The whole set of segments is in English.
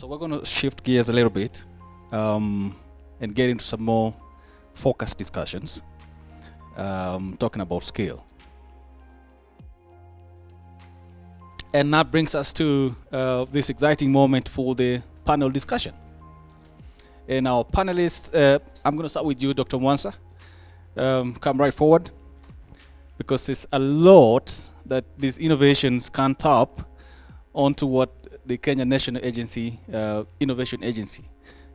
So we're going to shift gears a little bit and get into some more focused discussions, talking about scale. And that brings us to this exciting moment for the panel discussion. And our panelists, I'm going to start with you, Dr. Mwansa. Come right forward, because there's a lot that these innovations can tap onto what the Kenya National Agency, Innovation Agency.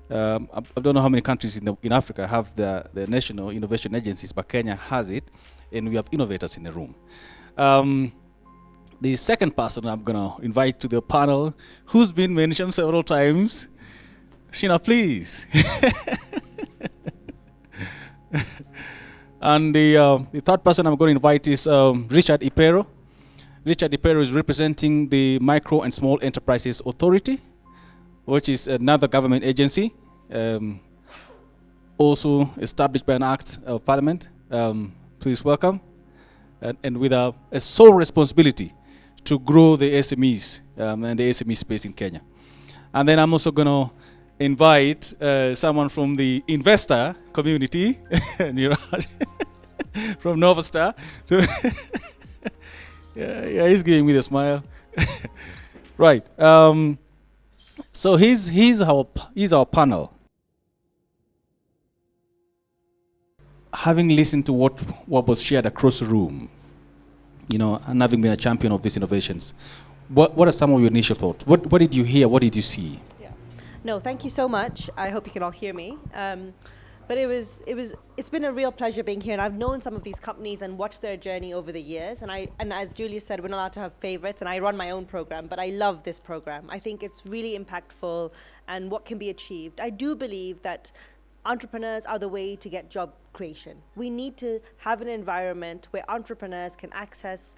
I don't know how many countries in Africa have the national innovation agencies, but Kenya has it, and we have innovators in the room. The second person I'm gonna invite to the panel, who's been mentioned several times, Sheena, please. And the third person I'm going to invite is Richard Ipero. Richard Ipero is representing the Micro and Small Enterprises Authority, which is another government agency, also established by an act of parliament. Please welcome. And with a sole responsibility to grow the SMEs and the SME space in Kenya. And then I'm also going to invite someone from the investor community, from Nova Star. Yeah, he's giving me the smile. Right. So he's our panel. Having listened to what was shared across the room, and having been a champion of these innovations, what are some of your initial thoughts? What did you hear? What did you see? Yeah. No, thank you so much. I hope you can all hear me. But it's been a real pleasure being here, and I've known some of these companies and watched their journey over the years. And as Julius said, we're not allowed to have favorites, and I run my own program, but I love this program. I think it's really impactful and what can be achieved. I do believe that entrepreneurs are the way to get job creation. We need to have an environment where entrepreneurs can access,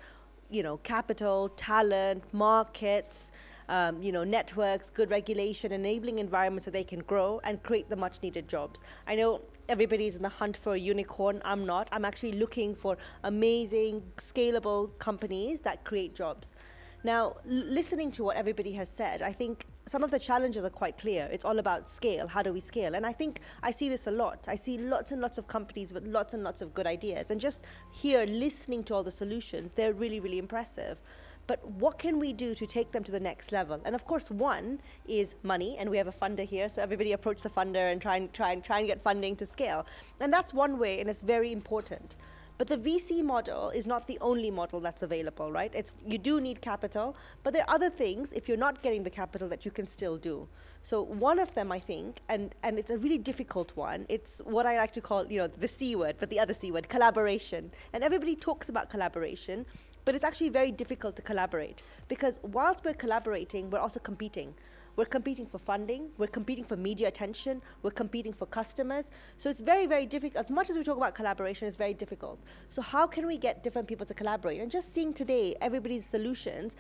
capital, talent, markets, networks, good regulation, enabling environments so they can grow and create the much needed jobs. I know everybody's in the hunt for a unicorn. I'm not. I'm actually looking for amazing, scalable companies that create jobs. Now, listening to what everybody has said, I think some of the challenges are quite clear. It's all about scale. How do we scale? And I think I see this a lot. I see lots and lots of companies with lots and lots of good ideas. And just here, listening to all the solutions, they're really, really impressive. But what can we do to take them to the next level? And of course, one is money, and we have a funder here, so everybody approach the funder and try and get funding to scale. And that's one way, and it's very important. But the VC model is not the only model that's available, right? You do need capital, but there are other things, if you're not getting the capital, that you can still do. So one of them, I think, and it's a really difficult one, it's what I like to call, the C word, but the other C word, collaboration. And everybody talks about collaboration, but it's actually very difficult to collaborate, because whilst we're collaborating, we're also competing. We're competing for funding, we're competing for media attention, we're competing for customers. So it's very, very difficult. As much as we talk about collaboration, it's very difficult. So how can we get different people to collaborate? And just seeing today everybody's solutions,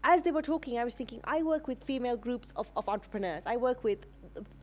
as they were talking, I was thinking, I work with female groups of entrepreneurs. I work with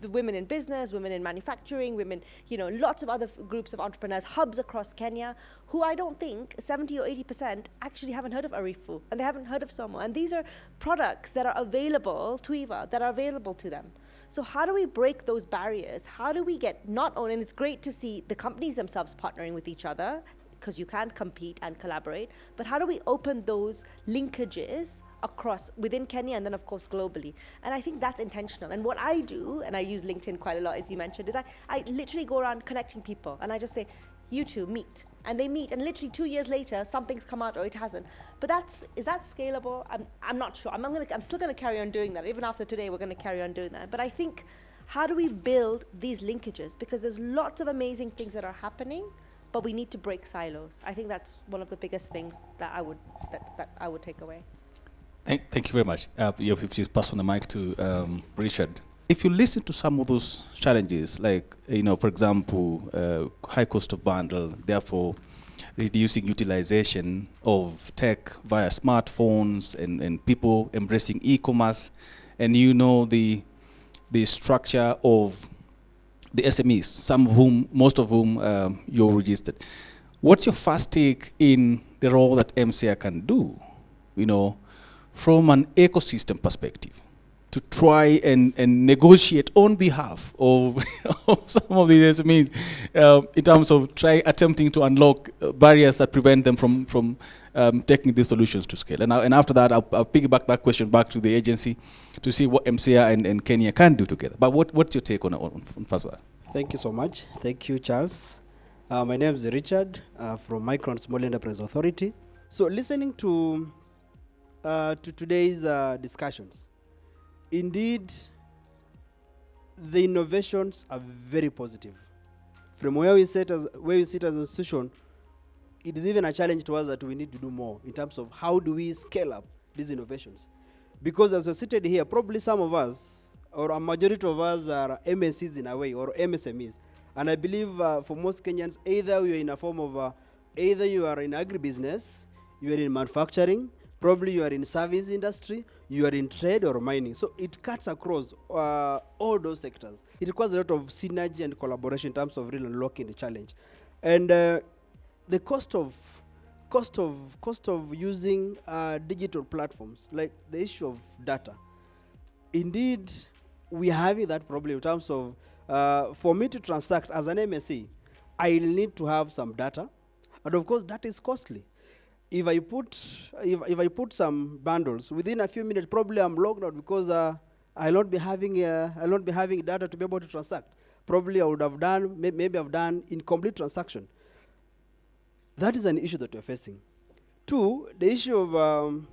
the women in business, women in manufacturing, women, lots of other groups of entrepreneurs, hubs across Kenya, who I don't think 70 or 80% actually haven't heard of Arifu, and they haven't heard of Somo. And these are products that are available to Eva, that are available to them. So how do we break those barriers? How do we get not only, and it's great to see the companies themselves partnering with each other, because you can compete and collaborate, but how do we open those linkages across within Kenya and then of course globally? And I think that's intentional. And what I do, and I use LinkedIn quite a lot, as you mentioned, is I literally go around connecting people, and I just say, you two meet. And they meet, and literally 2 years later, something's come out or it hasn't. But is that scalable? I'm not sure. I'm still gonna carry on doing that. Even after today, we're gonna carry on doing that. But I think, how do we build these linkages? Because there's lots of amazing things that are happening, but we need to break silos. I think that's one of the biggest things that I would take away. Thank you very much. If you pass on the mic to Richard. If you listen to some of those challenges, like, for example, high cost of bundle, therefore reducing utilization of tech via smartphones and people embracing e-commerce, and the structure of the SMEs, most of whom you're registered. What's your first take in the role that MCI can do, from an ecosystem perspective, to try and negotiate on behalf of, of some of these SMEs in terms of attempting to unlock barriers that prevent them from taking these solutions to scale. And after that, I'll piggyback that question back to the agency to see what MCA and Kenya can do together. But what's your take on Paswa? Thank you so much. Thank you, Charles. My name is Richard from Micron Small Enterprise Authority. So listening to today's discussions, indeed, the innovations are very positive. From where we sit as an institution, it is even a challenge to us that we need to do more in terms of how do we scale up these innovations. Because as we're seated here, probably some of us, or a majority of us, are MSCs in a way, or MSMEs. And I believe for most Kenyans, either you're in a form of, either you are in agribusiness, you are in manufacturing, probably you are in service industry, you are in trade or mining. So it cuts across all those sectors. It requires a lot of synergy and collaboration in terms of really unlocking the challenge. And the cost of using digital platforms, like the issue of data, indeed, we are having that problem in terms of, for me to transact as an MSC, I need to have some data, and of course that is costly. If I put some bundles within a few minutes, probably I'm logged out because I'll not be having data to be able to transact. Probably I would have done maybe I've done incomplete transaction. That is an issue that we're facing. Two, the issue of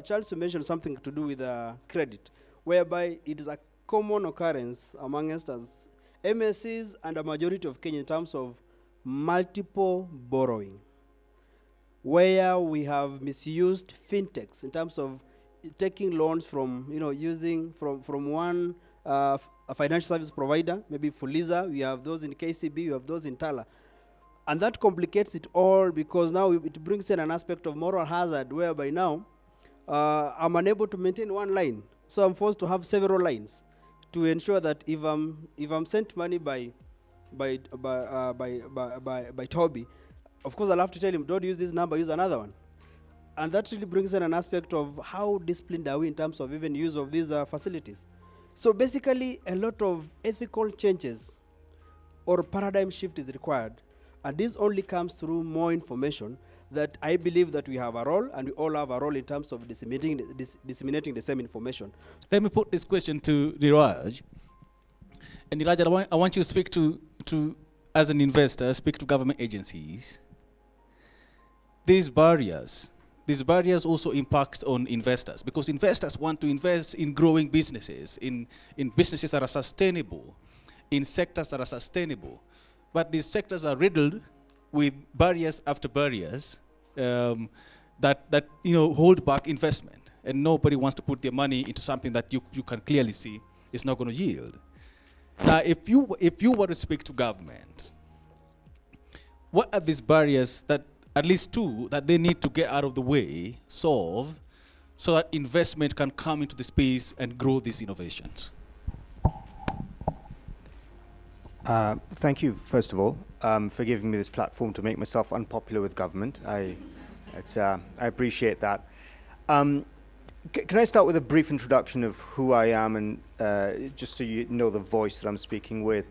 Charles mentioned something to do with credit, whereby it is a common occurrence amongst us MSCs and a majority of Kenya in terms of multiple borrowing, where we have misused fintechs in terms of taking loans from, using from one a financial service provider, maybe Fuliza, we have those in KCB, we have those in Tala. And that complicates it all because now it brings in an aspect of moral hazard, whereby now I'm unable to maintain one line. So I'm forced to have several lines to ensure that if I'm sent money by Toby, of course I'll have to tell him, don't use this number, use another one. And that really brings in an aspect of how disciplined are we in terms of even use of these facilities. So basically, a lot of ethical changes or paradigm shift is required. And this only comes through more information that I believe that we have a role, and we all have a role in terms of disseminating the same information. Let me put this question to Niraj. And Niraj, I want you to speak to, as an investor, speak to government agencies. These barriers also impact on investors, because investors want to invest in growing businesses, in businesses that are sustainable, in sectors that are sustainable. But these sectors are riddled with barriers after barriers that hold back investment, and nobody wants to put their money into something that you can clearly see is not going to yield. Now, if you were to speak to government, what are these barriers that, at least two, that they need to get out of the way, solve, so that investment can come into the space and grow these innovations? Thank you, first of all, for giving me this platform to make myself unpopular with government. I appreciate that. Can I start with a brief introduction of who I am, and just so you know the voice that I'm speaking with.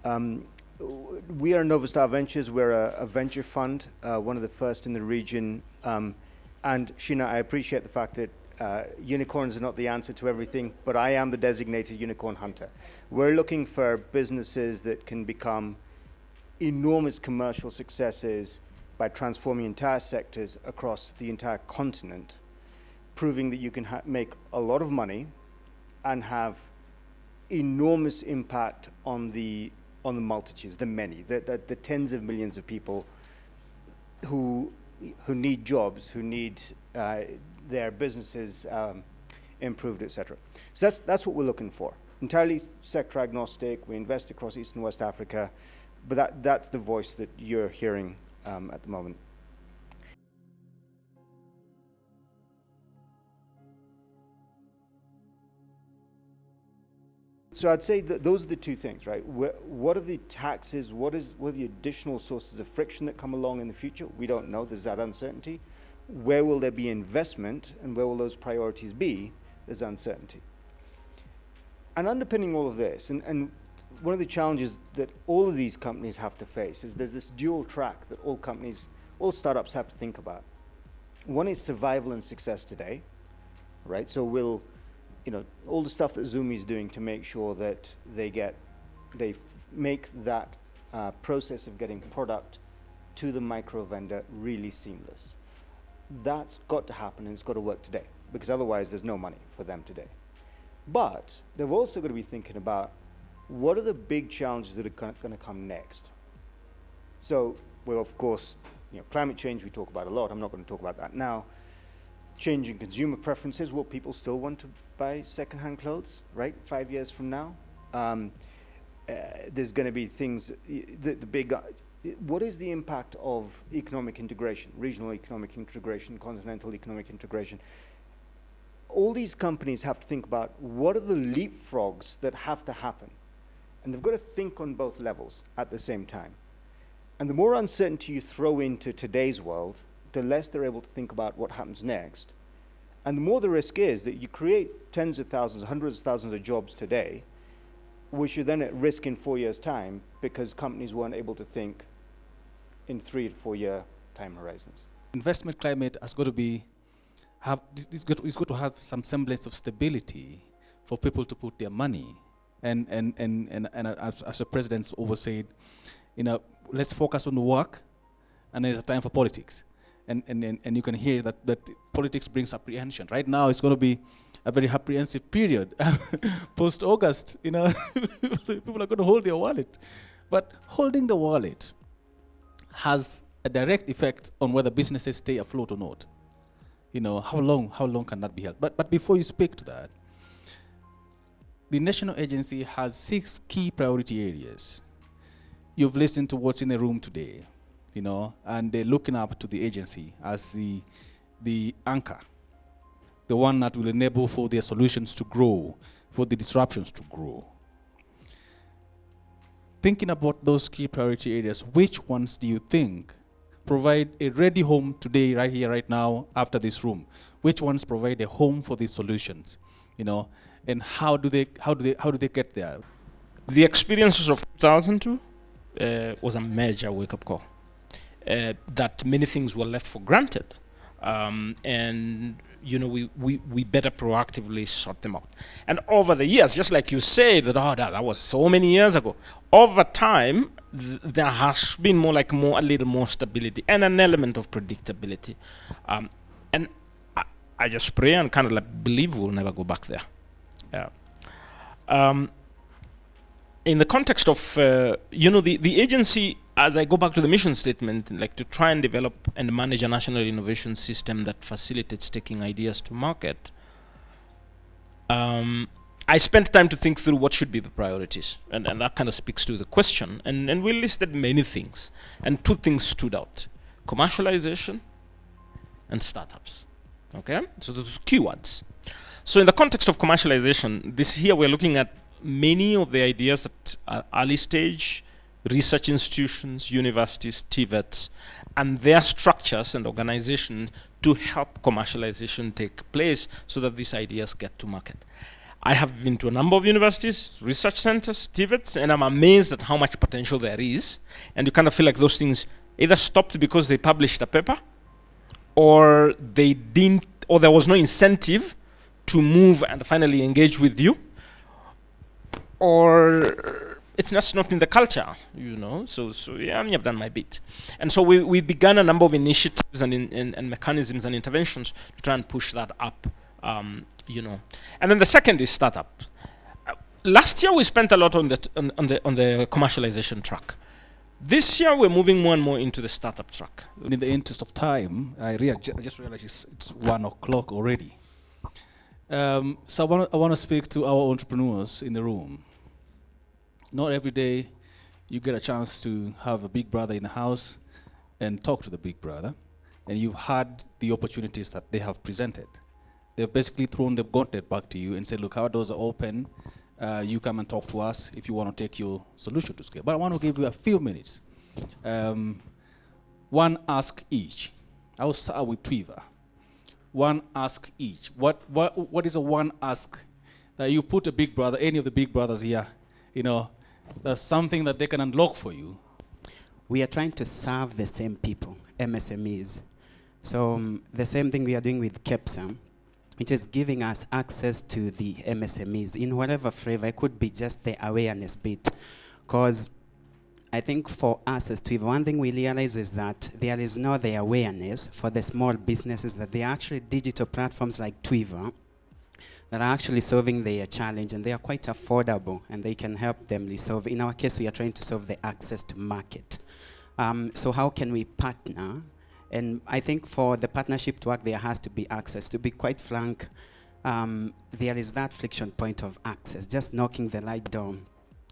We are Novastar Ventures. We're a venture fund, one of the first in the region. And Sheena, I appreciate the fact that unicorns are not the answer to everything, but I am the designated unicorn hunter. We're looking for businesses that can become enormous commercial successes by transforming entire sectors across the entire continent, proving that you can make a lot of money and have enormous impact on the multitudes, the many, the tens of millions of people who need jobs, who need their businesses improved, etc. So that's what we're looking for. Entirely sector agnostic. We invest across East and West Africa, but that's the voice that you're hearing at the moment. So I'd say that those are the two things, right? What are the taxes? What are the additional sources of friction that come along in the future? We don't know. There's that uncertainty. Where will there be investment, and where will those priorities be? there's uncertainty. And underpinning all of this, and one of the challenges that all of these companies have to face is there's this dual track that all startups have to think about. One is survival and success today, right? So all the stuff that Zoomy is doing to make sure that they make that process of getting product to the micro vendor really seamless. That's got to happen, and it's got to work today, because otherwise there's no money for them today. But they've also got to be thinking about what are the big challenges that are going to come next. So, well, of course, climate change we talk about a lot. I'm not going to talk about that now. Changing consumer preferences. Will people still want to buy secondhand clothes, right, 5 years from now? There's going to be things, what is the impact of economic integration, regional economic integration, continental economic integration? All these companies have to think about what are the leapfrogs that have to happen. And they've got to think on both levels at the same time. And the more uncertainty you throw into today's world, the less they're able to think about what happens next. And the more the risk is that you create tens of thousands, hundreds of thousands of jobs today, which are then at risk in 4 years' time because companies weren't able to think in 3 to 4 year time horizons. Investment climate has got to be, it's got to have some semblance of stability for people to put their money. And as the president's always said, let's focus on the work, and there's a time for politics. And you can hear that politics brings apprehension. Right now, it's going to be a very apprehensive period. Post-August, people are going to hold their wallet. But holding the wallet has a direct effect on whether businesses stay afloat or not. How long can that be held? But before you speak to that, the national agency has 6 key priority areas. You've listened to what's in the room today, and they're looking up to the agency as the anchor, the one that will enable for their solutions to grow, for the disruptions to grow. Thinking about those key priority areas, which ones do you think provide a ready home today, right here, right now, after this room? Which ones provide a home for these solutions? And how do they get there? The experiences of 2002 was a major wake-up call. That many things were left for granted, and we better proactively sort them out. And over the years, just like you said, that was so many years ago. Over time, there has been a little more stability and an element of predictability, and I just pray and kind of believe we'll never go back there. Yeah. In the context of the agency, as I go back to the mission statement, to try and develop and manage a national innovation system that facilitates taking ideas to market, I spent time to think through what should be the priorities, and that kind of speaks to the question. And we listed many things, and 2 things stood out: commercialization and startups. Okay, so those keywords. So in the context of commercialization, this here we're looking at many of the ideas that are early stage research institutions, universities, TVETs, and their structures and organizations to help commercialization take place so that these ideas get to market. I have been to a number of universities, research centers, TVETs, and I'm amazed at how much potential there is. And you kind of feel like those things either stopped because they published a paper, or they didn't, or there was no incentive to move and finally engage with you, or it's just not in the culture, So yeah, I've done my bit. And so we began a number of initiatives and mechanisms and interventions to try and push that up, And then the second is startup. Last year we spent a lot on the commercialization track. This year we're moving more and more into the startup track. In the interest of time, I just realized it's 1 o'clock already. So I want to speak to our entrepreneurs in the room. Not every day you get a chance to have a big brother in the house and talk to the big brother, and you've had the opportunities that they have presented. They've basically thrown the gauntlet back to you and said, look, our doors are open. You come and talk to us if you want to take your solution to scale. But I want to give you a few minutes. 1 ask each. I will start with Twiva. one ask each. What is a one ask that you put a big brother, any of the big brothers here, there's something that they can unlock for you? We are trying to serve the same people, MSMEs. So the same thing we are doing with KEPSA, which is giving us access to the MSMEs in whatever flavor. It could be just the awareness bit. Because I think for us as Twiva, one thing we realize is that there is no the awareness for the small businesses that there are actually digital platforms like Twiva that are actually solving their challenge, and they are quite affordable, and they can help them resolve. In our case, we are trying to solve the access to market. So how can we partner? And I think for the partnership to work, there has to be access. To be quite frank, there is that friction point of access, just knocking the right door.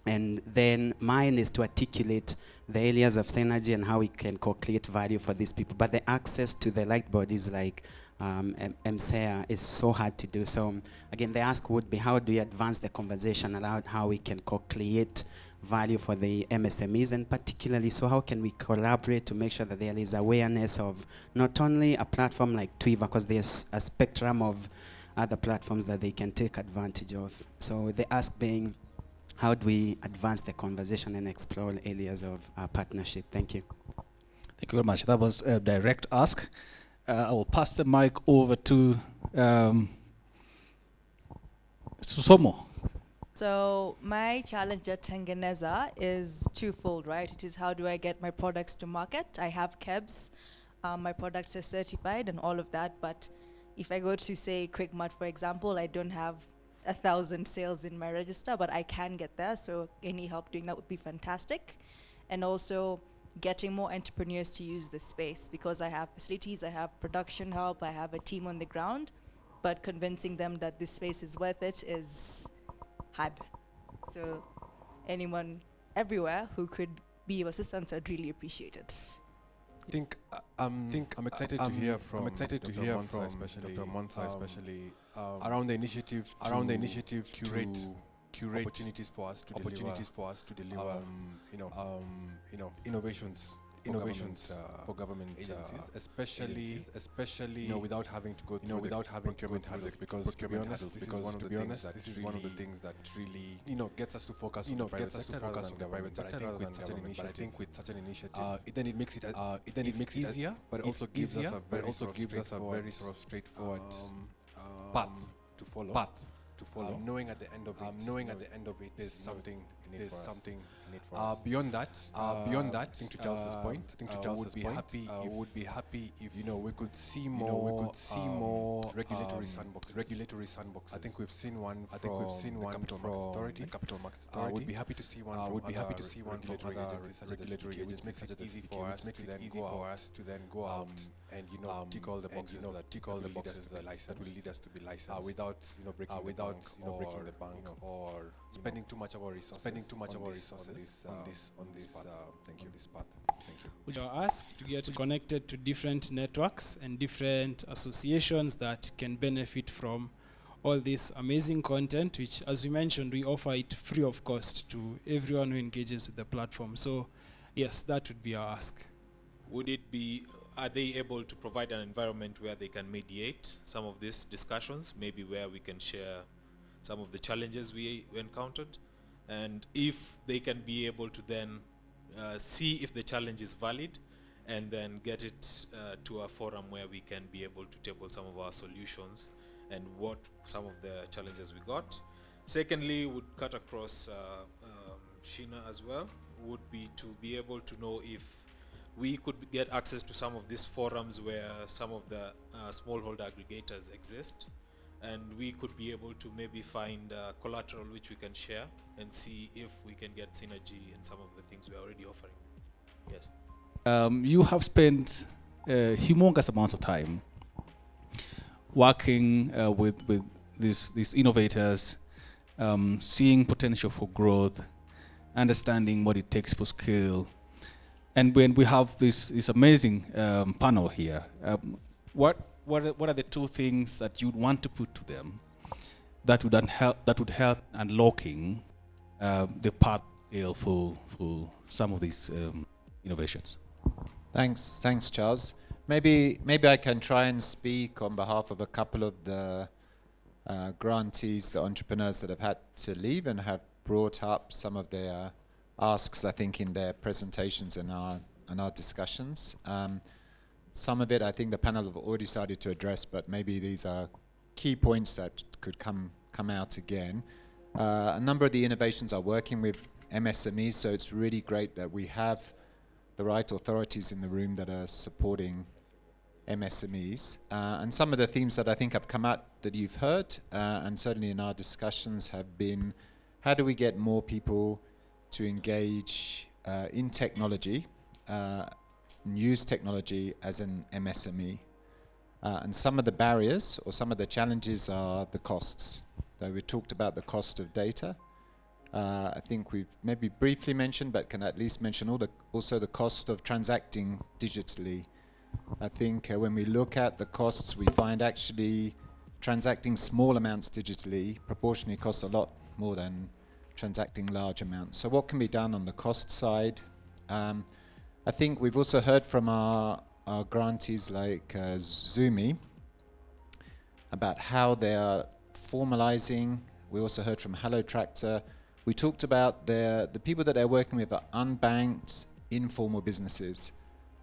And then mine is to articulate the areas of synergy and how we can co-create value for these people. But the access to the right bodies like MSEA is so hard to do. So again, the ask would be, how do you advance the conversation around how we can co-create value for the MSMEs, and particularly, so how can we collaborate to make sure that there is awareness of not only a platform like Twiva, because there's a spectrum of other platforms that they can take advantage of. So the ask being, how do we advance the conversation and explore areas of partnership? Thank you. Thank you very much. That was a direct ask. I will pass the mic over to Somo. So my challenge at Tengeneza is twofold, right? It is, how do I get my products to market? I have KEBS, my products are certified and all of that, but if I go to, say, QuickMart, for example, I don't have 1,000 sales in my register, but I can get there, so any help doing that would be fantastic. And also getting more entrepreneurs to use this space, because I have facilities, I have production help, I have a team on the ground, but convincing them that this space is worth it is hard. So anyone everywhere who could be of assistance, I'd really appreciate it. I'm excited to hear from Dr. Monsa, especially around the initiative to curate opportunities for us to deliver innovations for government agencies, especially without having to go through procurement hurdles, because to be honest, this is one of the things that really gets us to focus on the private sector. But I think with such an initiative, then it makes it easier, but also gives us a very sort of straightforward path to follow. Knowing at the end of it, there's something in it for us. Beyond that, I think to Charles's point, I would be happy if we could see more regulatory sandboxes. I think we've seen one from the Capital Markets Authority. I would be happy to see one from regulatory agencies, which makes it easy for us to then go out and tick all the boxes that will lead us to be licensed without breaking the bank or spending too much of our resources on this path. Thank you. We are asked to get connected to different networks and different associations that can benefit from all this amazing content, which, as we mentioned, we offer it free of cost to everyone who engages with the platform. So yes, that would be our ask. Are they able to provide an environment where they can mediate some of these discussions, maybe where we can share some of the challenges we encountered, and if they can be able to then see if the challenge is valid, and then get it to a forum where we can be able to table some of our solutions and what some of the challenges we got. Secondly, would cut across Sheena as well, would be to be able to know if we could get access to some of these forums where some of the smallholder aggregators exist, and we could be able to maybe find collateral which we can share and see if we can get synergy in some of the things we are already offering. Yes. You have spent humongous amounts of time working with these innovators, seeing potential for growth, understanding what it takes for scale. And when we have this amazing panel here, what are the two things that you'd want to put to them that would help unlocking the path for some of these innovations? Thanks, Charles. Maybe I can try and speak on behalf of a couple of the grantees, the entrepreneurs that have had to leave and have brought up some of their asks, I think, in their presentations and our discussions. Some of it I think the panel have already started to address, but maybe these are key points that could come out again. A number of the innovations are working with MSMEs, so it's really great that we have the right authorities in the room that are supporting MSMEs. And some of the themes that I think have come out that you've heard, and certainly in our discussions, have been how do we get more people to engage in technology, and use technology as an MSME. And some of the barriers or some of the challenges are the costs. So we talked about the cost of data. I think we've maybe briefly mentioned, but can at least mention also the cost of transacting digitally. I think when we look at the costs, we find actually transacting small amounts digitally proportionally costs a lot more than transacting large amounts. So what can be done on the cost side? I think we've also heard from our grantees like Zumi about how they are formalizing. We also heard from Hello Tractor. We talked about the people that they're working with are unbanked, informal businesses.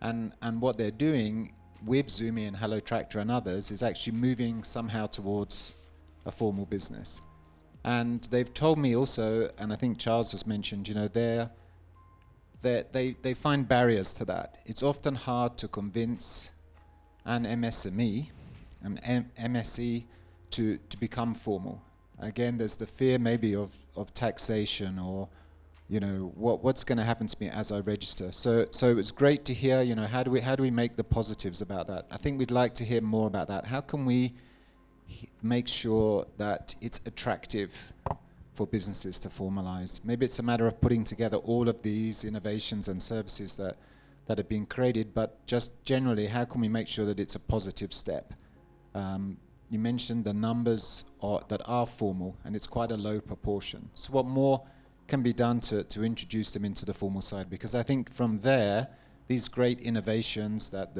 And what they're doing with Zumi and Hello Tractor and others is actually moving somehow towards a formal business. And they've told me also, and I think Charles has mentioned, you know, they find barriers to that. It's often hard to convince an MSME, an MSE, to become formal. Again, there's the fear maybe of taxation or, you know, what's going to happen to me as I register. So it's great to hear, you know, how do we make the positives about that? I think we'd like to hear more about that. How can we make sure that it's attractive for businesses to formalize? Maybe it's a matter of putting together all of these innovations and services that have been created, but just generally, how can we make sure that it's a positive step? You mentioned the numbers that are formal, and it's quite a low proportion. So what more can be done to introduce them into the formal side? Because I think from there, these great innovations that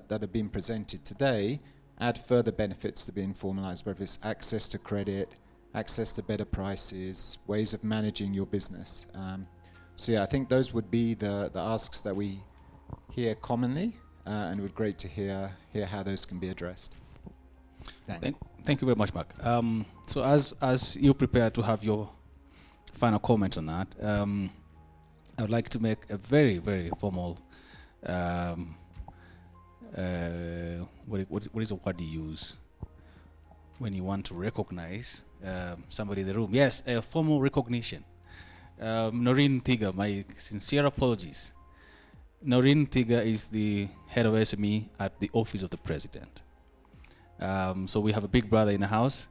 have been presented today add further benefits to being formalized, whether it's access to credit, access to better prices, ways of managing your business. So yeah, I think those would be the asks that we hear commonly, and it would be great to hear how those can be addressed. Thank you very much, Mark. So as you prepare to have your final comment on that, I would like to make a very, very formal, what is the word you use when you want to recognize somebody in the room? Yes, a formal recognition. Noreen Tiga, my sincere apologies. Noreen Tiga is the head of SME at the Office of the President. So we have a big brother in the house.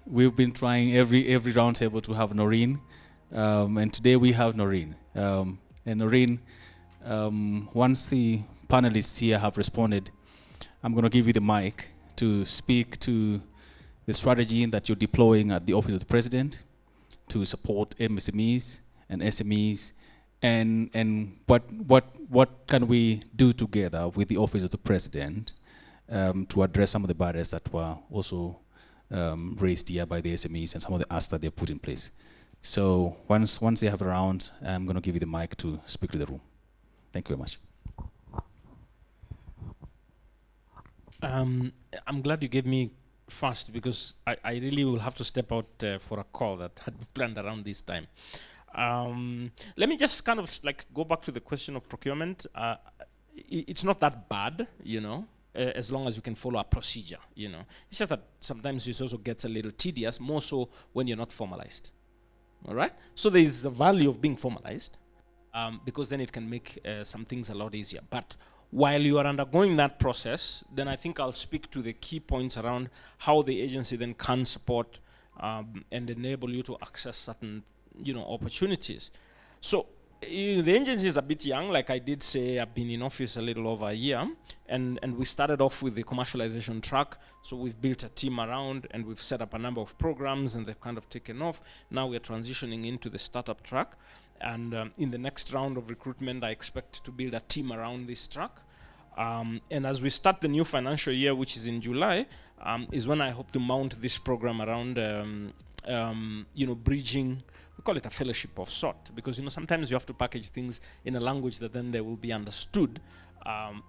We've been trying every roundtable to have Noreen, and today we have Noreen. And Noreen, once the panelists here have responded, I'm going to give you the mic to speak to the strategy that you're deploying at the Office of the President to support MSMEs and SMEs, and what can we do together with the Office of the President to address some of the barriers that were also raised here by the SMEs and some of the asks that they put in place. So once they have a round, I'm going to give you the mic to speak to the room. Thank you very much. I'm glad you gave me first, because I really will have to step out for a call that had been planned around this time. Let me just kind of like go back to the question of procurement. It's not that bad, you know, as long as you can follow a procedure, you know. It's just that sometimes it also gets a little tedious, more so when you're not formalized. All right? So there is the value of being formalized, because then it can make some things a lot easier. But while you are undergoing that process, then I think I'll speak to the key points around how the agency then can support and enable you to access certain, you know, opportunities. So the agency is a bit young. Like I did say, I've been in office a little over a year, and we started off with the commercialization track. So we've built a team around, and we've set up a number of programs, and they've kind of taken off. Now we're transitioning into the startup track. And in the next round of recruitment, I expect to build a team around this track. And as we start the new financial year, which is in July, is when I hope to mount this program around, bridging. We call it a fellowship of sort, because sometimes you have to package things in a language that then they will be understood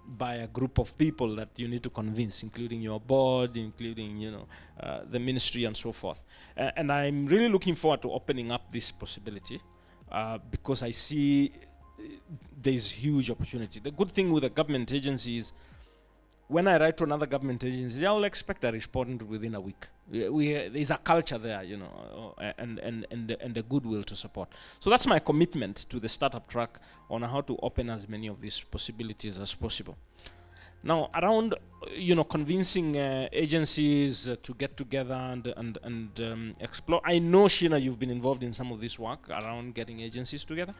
by a group of people that you need to convince, including your board, including the ministry and so forth. And I'm really looking forward to opening up this possibility because I see there's huge opportunity. The good thing with the government agencies, when I write to another government agency, I'll expect a response within a week. There's a culture there, and the goodwill to support. So that's my commitment to the startup track on how to open as many of these possibilities as possible. Now, around convincing agencies to get together and explore. I know, Sheena, you've been involved in some of this work around getting agencies together.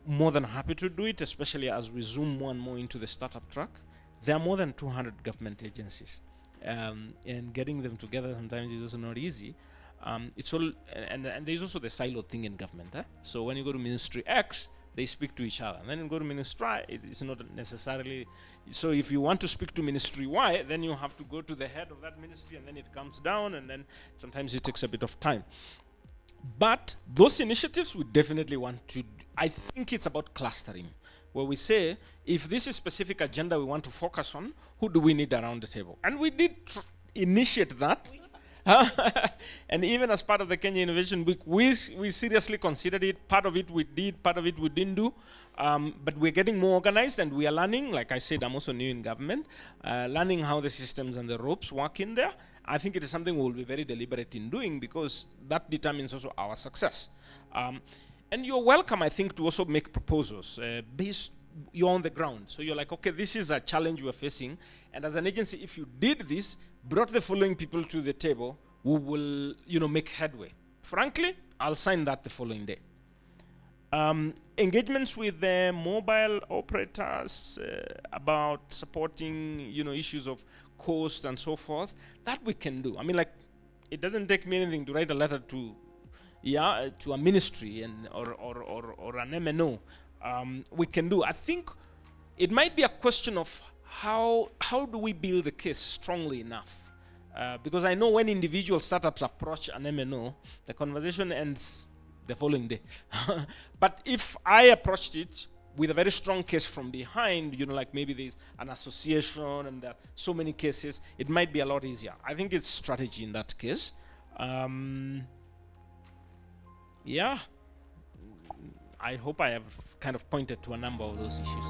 More than happy to do it, especially as we zoom more and more into the startup track. There are more than 200 government agencies, and getting them together sometimes is also not easy. It's all, and there's also the silo thing in government. So when you go to Ministry X, they speak to each other, and then you go to Ministry Y, it's not necessarily. So if you want to speak to Ministry Y, then you have to go to the head of that ministry, and then it comes down, and then sometimes it takes a bit of time. But those initiatives we definitely want to. I think it's about clustering, where we say, if this is specific agenda we want to focus on, who do we need around the table? And we did initiate that. And even as part of the Kenya Innovation Week, we seriously considered it. Part of it we did, part of it we didn't do. But we're getting more organized and we are learning. Like I said, I'm also new in government, learning how the systems and the ropes work in there. I think it is something we'll be very deliberate in doing because that determines also our success. And you're welcome, I think, to also make proposals based, you're on the ground. So you're like, okay, this is a challenge we're facing. And as an agency, if you did this, brought the following people to the table, we will, make headway. Frankly, I'll sign that the following day. Engagements with the mobile operators about supporting, issues of cost and so forth, that we can do. I mean, it doesn't take me anything to write a letter to a ministry and or an MNO. We can do. I think it might be a question of how do we build the case strongly enough? Because I know when individual startups approach an MNO, the conversation ends the following day. But if I approached it with a very strong case from behind, maybe there's an association and there are so many cases, it might be a lot easier. I think it's strategy in that case. I hope I have kind of pointed to a number of those issues.